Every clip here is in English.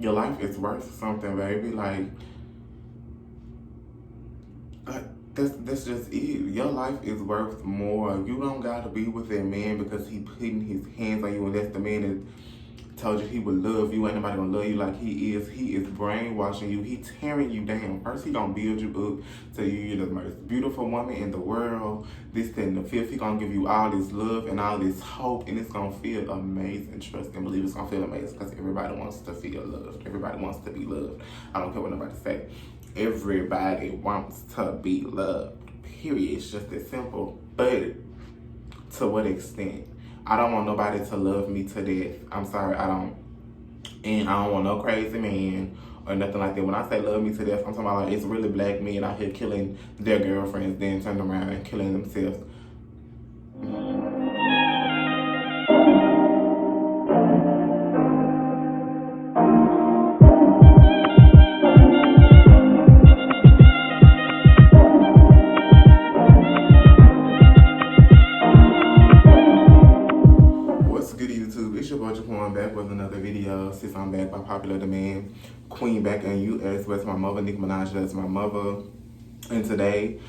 Your life is worth something, baby. That's just it. Your life is worth more. You don't gotta be with that man because he putting his hands on you, and that's the man that told you he would love you. Ain't nobody gonna love you like he is. He is brainwashing you. He tearing you down. First, he gonna build you up so you're the most beautiful woman in the world. This, that, and the fifth. He gonna give you all this love and all this hope, and it's gonna feel amazing. Trust and believe it's gonna feel amazing because everybody wants to feel loved. Everybody wants to be loved. I don't care what nobody say. Everybody wants to be loved. Period. It's just that simple. But to what extent? I don't want nobody to love me to death. I'm sorry, I don't. And I don't want no crazy man or nothing like that. When I say love me to death, I'm talking about like it's really black men out here killing their girlfriends, then turning around and killing themselves. What's good, YouTube? It's your boy Jaquan back with another video. Since I'm back by popular demand, Queen back in US. That's my mother, Nicki Minaj. That's my mother. And today,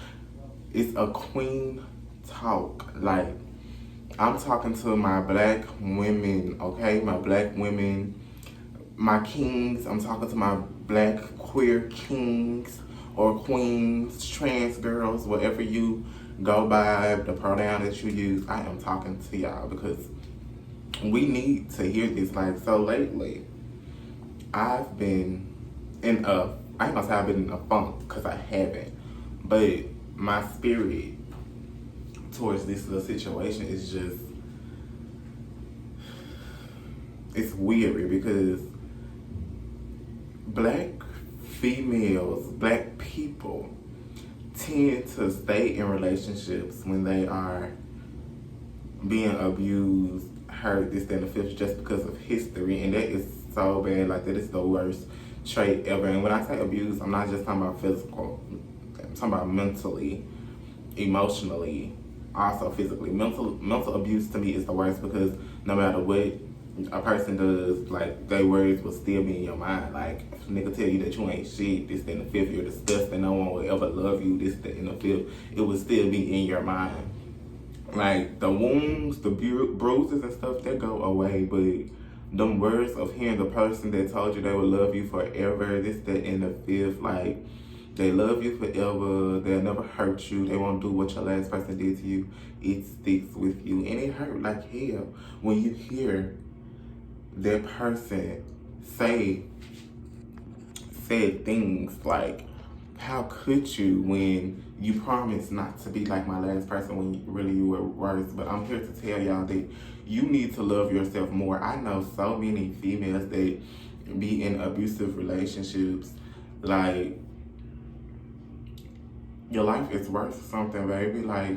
it's a queen talk. Like, I'm talking to my black women, okay? My black women, my kings. I'm talking to my black queer kings or queens, trans girls, whatever you go by, the pronoun that you use. I am talking to y'all because we need to hear this. Like, so lately, I've been in a, I ain't gonna say I've been in a funk because I haven't, but my spirit towards this little situation is just, it's weird because black females, black people tend to stay in relationships when they are being abused, hurt, this, that, and the fifth, just because of history. And that is so bad. Like, that is the worst trait ever. And when I say abuse, I'm not just talking about physical. I'm talking about mentally, emotionally, also physically. Mental abuse to me is the worst because no matter what a person does, like, their words will still be in your mind. Like, if a nigga tell you that you ain't shit, this, that, and the fifth, you're disgusting, no one will ever love you, this, that, and the fifth, it will still be in your mind. Like, the wounds, the bruises and stuff, they go away, but them words of hearing the person that told you they would love you forever, this, that, and the fifth, like, they love you forever, they'll never hurt you, they won't do what your last person did to you, it sticks with you, and it hurt like hell when you hear that person said things like, how could you when you promised not to be like my last person when really you were worse? But I'm here to tell y'all that you need to love yourself more. I know so many females that be in abusive relationships. Like, your life is worth something, baby. Like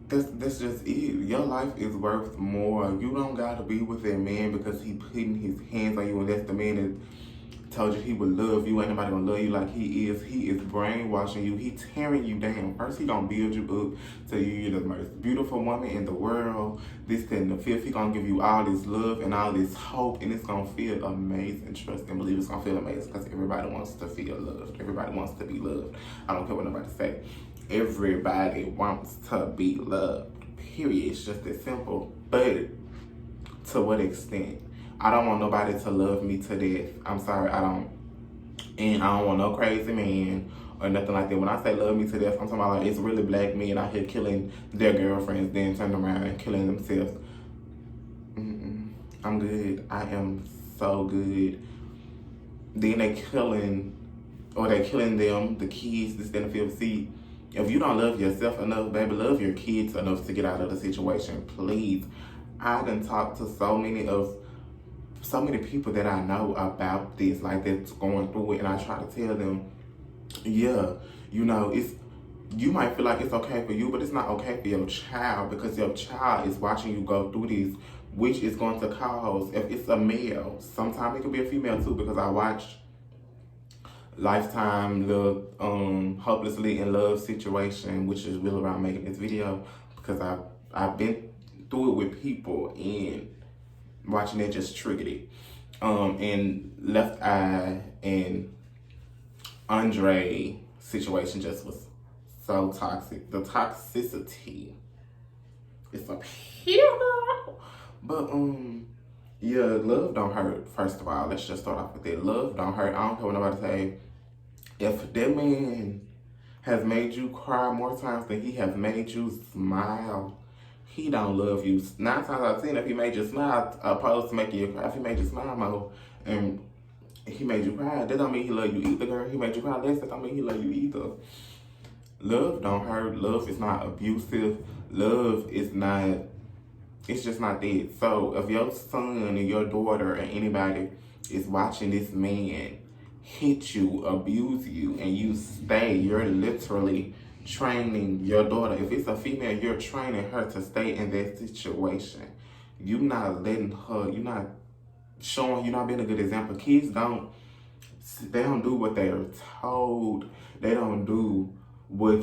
that's just it. Your life is worth more. You don't gotta be with that man because he putting his hands on you, and that's the man that told you he would love you. Ain't nobody gonna love you like he is. He is brainwashing you. He tearing you down. First, he gonna build you up so you're the most beautiful woman in the world. This, that, and the fifth. He gonna give you all this love and all this hope, and it's gonna feel amazing. Trust and believe it's gonna feel amazing because everybody wants to feel loved. Everybody wants to be loved. I don't care what nobody say. Everybody wants to be loved. Period. It's just that simple. But to what extent? I don't want nobody to love me to death. I'm sorry, I don't. And I don't want no crazy man or nothing like that. When I say love me to death, I'm talking about like it's really black men out here killing their girlfriends, then turning around and killing themselves. I'm good. I am so good. Then they killing them, the kids, this, that, and the fifth. See, if you don't love yourself enough, baby, love your kids enough to get out of the situation, please. I done talked to so many people that I know about this, like that's going through it, and I try to tell them, yeah, you know, you might feel like it's okay for you, but it's not okay for your child because your child is watching you go through this, which is going to cause, if it's a male, sometimes it could be a female too, because I watched Lifetime little hopelessly in love situation, which is really why I'm making this video, because I've been through it with people, and Watching it just triggered it. And Left Eye and Andre situation just was so toxic. The toxicity is up here. But yeah, love don't hurt. First of all, let's just start off with that. Love don't hurt. I don't care what nobody say. If that man has made you cry more times than he has made you smile, he don't love you. 9 times out of 10, if he made you smile, opposed to making you cry, if he made you smile more and he made you cry, that don't mean he love you either, girl. He made you cry less, that don't mean he love you either. Love don't hurt. Love is not abusive. Love is not, it's just not that. So if your son and your daughter or anybody is watching this man hit you, abuse you, and you stay, you're literally training your daughter. If it's a female, you're training her to stay in that situation. You're not letting her, you're not showing, you're not being a good example. Kids they don't do what they are told. They don't do what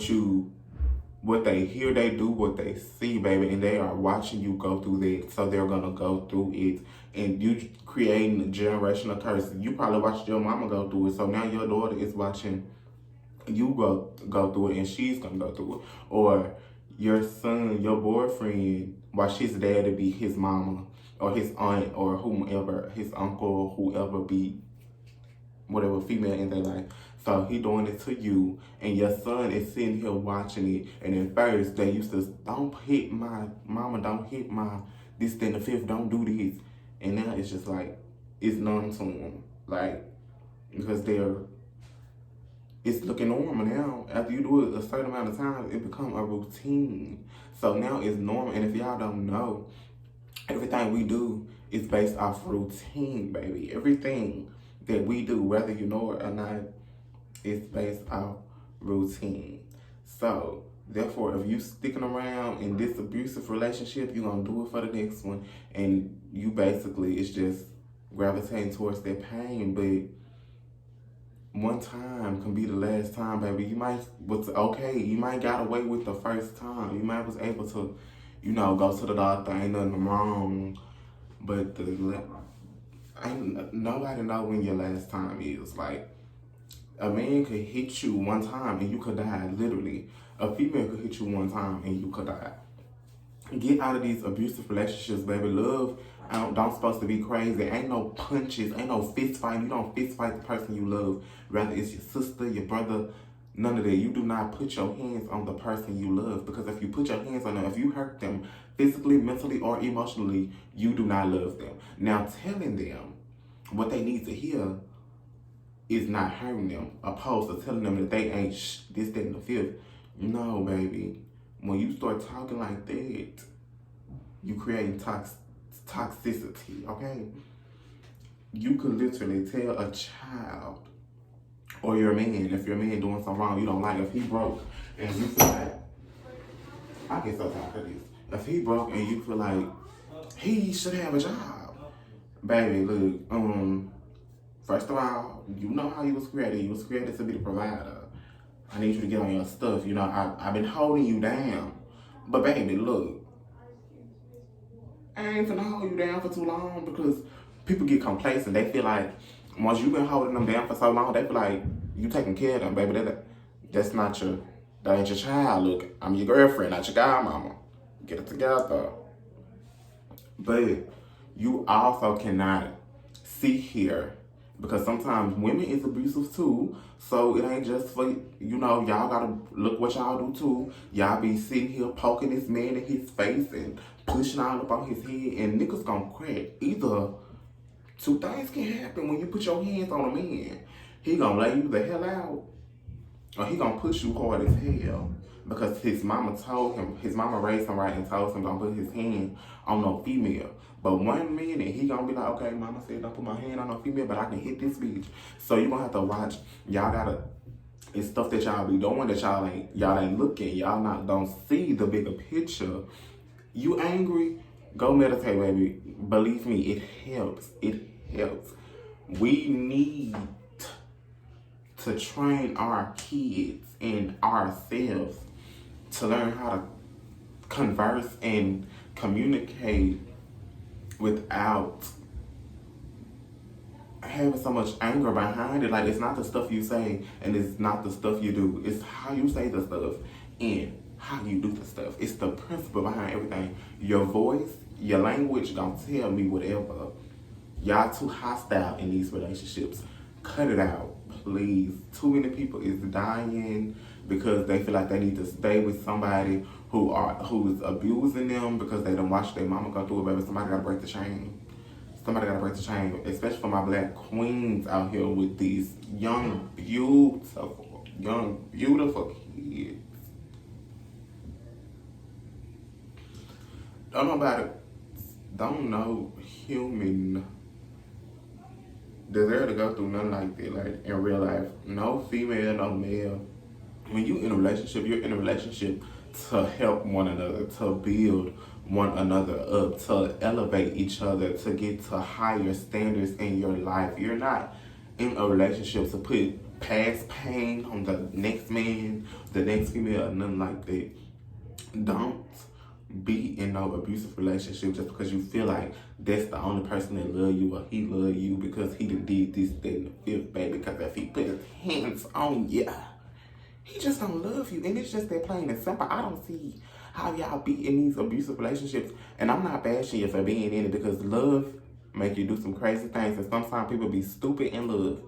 they hear. They do what they see, baby, and they are watching you go through that, so they're gonna go through it, and you creating a generational curse. You probably watched your mama go through it, so now your daughter is watching you go through it, and she's gonna go through it. Or your son, your boyfriend, watch his daddy be his mama, or his aunt, or whomever, his uncle, whoever be whatever female in their life. So he doing it to you, and your son is sitting here watching it. And at first they used to, don't hit my mama, don't hit my this, then the fifth, don't do this. And now it's just like, it's numb to them. Like, because it's looking normal now. After you do it a certain amount of time, it become a routine. So now it's normal. And if y'all don't know, everything we do is based off routine, baby. Everything that we do, whether you know it or not, is based off routine. So therefore, if you sticking around in this abusive relationship, you're gonna do it for the next one, and you basically, it's just gravitating towards that pain. But one time can be the last time, baby. You might you might got away with the first time. You might was able to, go to the doctor, ain't nothing wrong. But nobody know when your last time is. Like, a man could hit you one time and you could die, literally. A female could hit you one time and you could die. Get out of these abusive relationships, baby. Love don't supposed to be crazy. Ain't no punches, ain't no fist fighting. You don't fist fight the person you love. Whether it's your sister, your brother, none of that. You do not put your hands on the person you love, because if you put your hands on them, if you hurt them physically, mentally, or emotionally, you do not love them. Now, telling them what they need to hear is not hurting them, opposed to telling them that they ain't this, that, and the fifth. No, baby. When you start talking like that, you creating toxicity, okay? You could literally tell a child, or your man, if your man doing something wrong you don't like, if he broke and you feel like, I get so tired of this. If he broke and you feel like he should have a job, baby, look, first of all, you know how you was created. You was created to be the provider. I need you to get on your stuff. I've been holding you down. But baby, look, I ain't finna hold you down for too long, because people get complacent. They feel like once you've been holding them down for so long, they feel like you taking care of them, baby. That ain't your child. Look, I'm your girlfriend, not your godmama. Get it together. But you also cannot sit here, because sometimes women is abusive too. So it ain't just for, y'all gotta look what y'all do too. Y'all be sitting here poking this man in his face and pushing all up on his head, and niggas gonna crack. Either two things can happen when you put your hands on a man. He gonna lay you the hell out, or he gonna push you hard as hell, because his mama raised him right and told him don't put his hand on no female. But one minute he gonna be like, okay, mama said don't put my hand on no female, but I can hit this bitch. So you gonna have to watch. It's stuff that y'all be doing that y'all ain't looking. Y'all don't see the bigger picture. You angry? Go meditate, baby. Believe me, it helps. It helps. We need to train our kids and ourselves to learn how to converse and communicate without having so much anger behind it. Like, it's not the stuff you say and it's not the stuff you do. It's how you say the stuff and how you do the stuff. It's the principle behind everything. Your voice, your language gonna tell me whatever. Y'all too hostile in these relationships. Cut it out, please. Too many people is dying because they feel like they need to stay with somebody who's abusing them because they done watched their mama go through it. Baby, somebody gotta break the chain. Somebody gotta break the chain, especially for my black queens out here with these young, beautiful kids. Don't know human deserve to go through nothing like that, like in real life. No female, no male. When you in a relationship, you're in a relationship to help one another, to build one another up, to elevate each other, to get to higher standards in your life. You're not in a relationship to put past pain on the next man, the next female, or nothing like that. Don't be in no abusive relationship just because you feel like that's the only person that love you or he love you because he done did this, that, and the fifth, baby. Because if he put his hands on you, he just don't love you. And it's just that plain and simple. I don't see how y'all be in these abusive relationships. And I'm not bashing you for being in it because love make you do some crazy things. And sometimes people be stupid in love.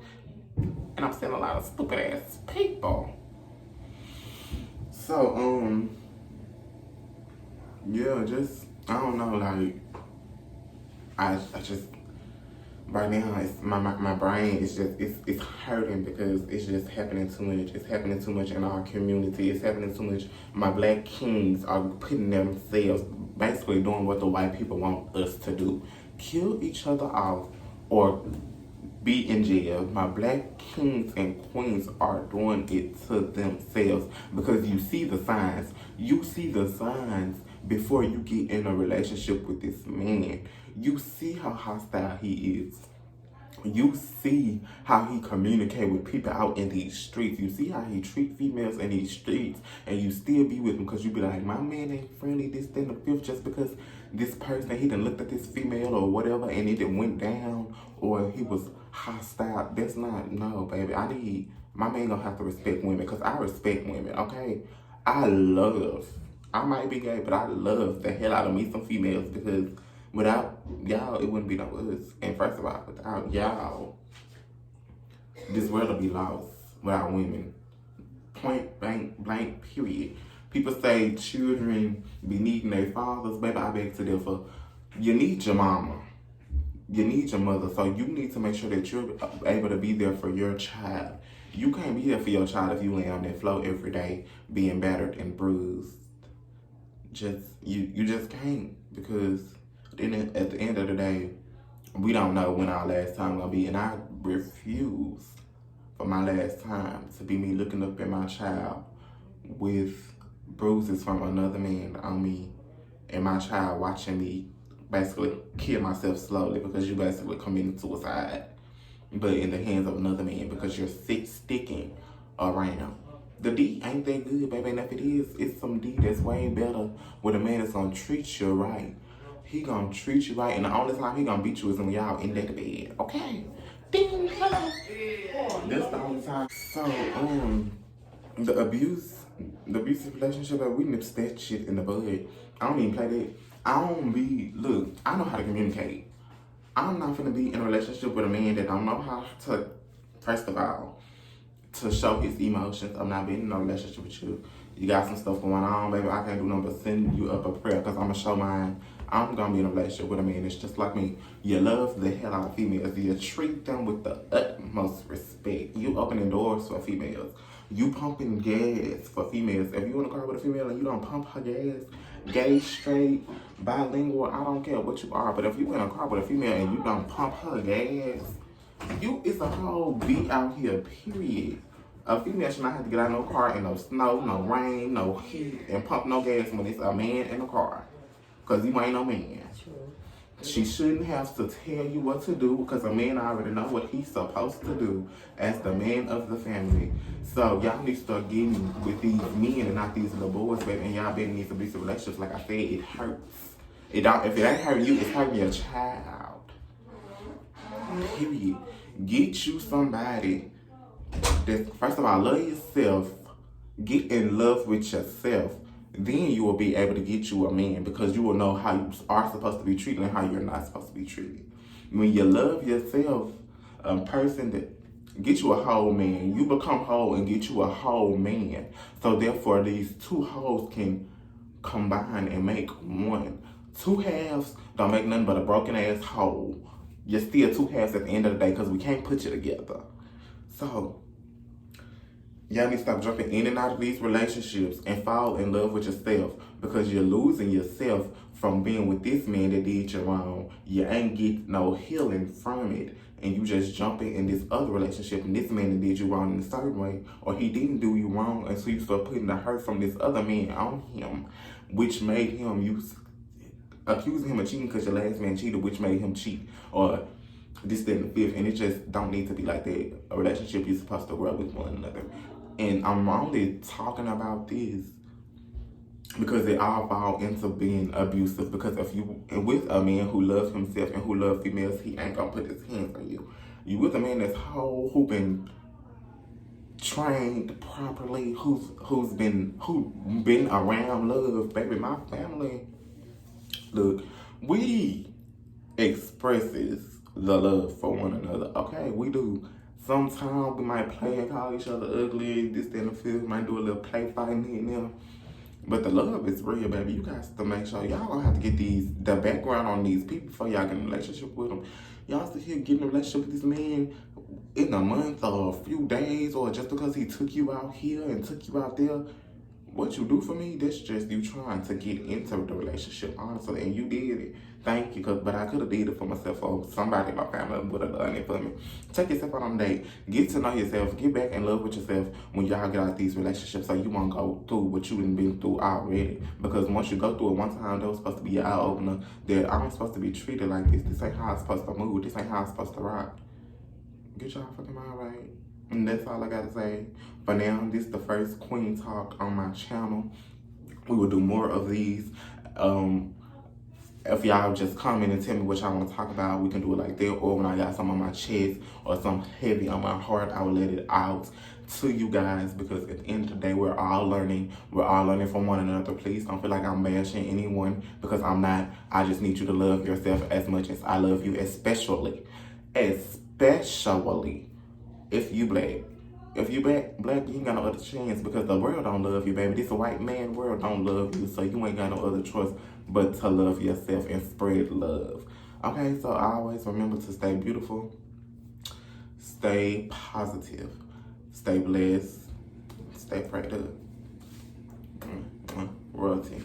And I'm seeing a lot of stupid ass people. So, yeah, just, I don't know, like, I just, right now, it's, my brain is just, it's hurting because it's just happening too much. It's happening too much in our community. It's happening too much. My black kings are putting themselves, basically doing what the white people want us to do. Kill each other off or be in jail. My black kings and queens are doing it to themselves because you see the signs. You see the signs before you get in a relationship with this man. You see how hostile he is. You see how he communicate with people out in these streets. You see how he treat females in these streets, and you still be with him because you be like, my man ain't friendly, this, that, and the fifth, just because this person, he done looked at this female or whatever, and it done went down, or he was hostile. That's not, no, baby. My man gonna have to respect women because I respect women, okay? I might be gay, but I love the hell out of me some females because without y'all, it wouldn't be no us. And first of all, without y'all, this world will be lost without women. Point blank, period. People say children be needing their fathers. Baby, I beg to differ. You need your mama. You need your mother. So you need to make sure that you're able to be there for your child. You can't be there for your child if you lay on that floor every day being battered and bruised. You just can't, because then at the end of the day, we don't know when our last time gonna be, and I refuse for my last time to be me looking up at my child with bruises from another man on me, and my child watching me basically kill myself slowly because you basically committed suicide, but in the hands of another man because you're sticking around. The D ain't that good, baby, and if it is, it's some D that's way better where the man is gonna treat you right. He gonna treat you right, and the only time he gonna beat you is when y'all in that bed, okay? Ding, hello. That's the only time. So, the abusive relationship, we nipped that shit in the bud. I don't even play that. Look, I know how to communicate. I'm not finna be in a relationship with a man that don't know how to, first of all, to show his emotions. I'm not being in a relationship with you. You got some stuff going on, baby. I can't do nothing but send you up a prayer because I'm going to show mine. I'm going to be in a relationship with a man that's just like me. You love the hell out of females. You treat them with the utmost respect. You opening doors for females. You pumping gas for females. If you in a car with a female and you don't pump her gas, gay, straight, bilingual, I don't care what you are. But if you in a car with a female and you don't pump her gas, it's a whole beat out here, period. A female should not have to get out of no car in no snow, no rain, no heat, and pump no gas when it's a man in a car. Because you ain't no man. She shouldn't have to tell you what to do because a man already know what he's supposed to do as the man of the family. So y'all need to start getting with these men and not these little boys, baby. And y'all been in these abusive relationships. Like I said, it hurts. If it ain't hurting you, it's hurting your child. Period. Get you somebody that, first of all, love yourself. Get in love with yourself. Then you will be able to get you a man, because you will know how you are supposed to be treated and how you're not supposed to be treated. When you love yourself, a person that get you a whole man, you become whole and get you a whole man. So therefore, these two wholes can combine and make one. Two halves don't make nothing but a broken ass whole. You're still two halves at the end of the day, because we can't put you together. So y'all need to stop jumping in and out of these relationships and fall in love with yourself, because you're losing yourself from being with this man that did you wrong. You ain't get no healing from it, and you just jumping in this other relationship, and this man that did you wrong in a certain way, or he didn't do you wrong, and so you start putting the hurt from this other man on him, which made him accusing him of cheating because your last man cheated, which made him cheat, or this, that, and the fifth. And it just don't need to be like that. A relationship, you're supposed to grow with one another. And I'm only talking about this because it all falls into being abusive. Because if you with a man who loves himself and who loves females, he ain't gonna put his hands on you. You with a man that's who been trained properly, who's been around love, baby. My family, look, we expresses the love for one another. Okay, we do. Sometimes we might play and call each other ugly, this, that, and the fifth. Might do a little play fighting here and there. But the love is real, baby. You guys to make sure y'all gonna have to get the background on these people before y'all get in a relationship with them. Y'all still here getting in a relationship with this man in a month or a few days, or just because he took you out here and took you out there. What you do for me, that's just you trying to get into the relationship, honestly, and you did it. Thank you, but I could have did it for myself, or somebody in my family would have done it for me. Take yourself out on a date. Get to know yourself. Get back in love with yourself when y'all get out these relationships, so you won't go through what you done been through already. Because once you go through it one time, that was supposed to be your eye-opener, that I'm supposed to be treated like this. This ain't how I'm supposed to move. This ain't how I'm supposed to rock. Get y'all fucking mind right. And that's all I gotta say. For now, this is the first Queen Talk on my channel. We will do more of these. If y'all just comment and tell me what y'all want to talk about, we can do it like that. Or when I got something on my chest or something heavy on my heart, I will let it out to you guys, because at the end of the day, we're all learning. We're all learning from one another. Please don't feel like I'm bashing anyone, because I'm not. I just need you to love yourself as much as I love you, especially if you black. If you black, you ain't got no other chance, because the world don't love you, baby. This a white man world don't love you, so you ain't got no other choice but to love yourself and spread love. Okay, so always remember to stay beautiful, stay positive, stay blessed, stay prayed up. Royalty.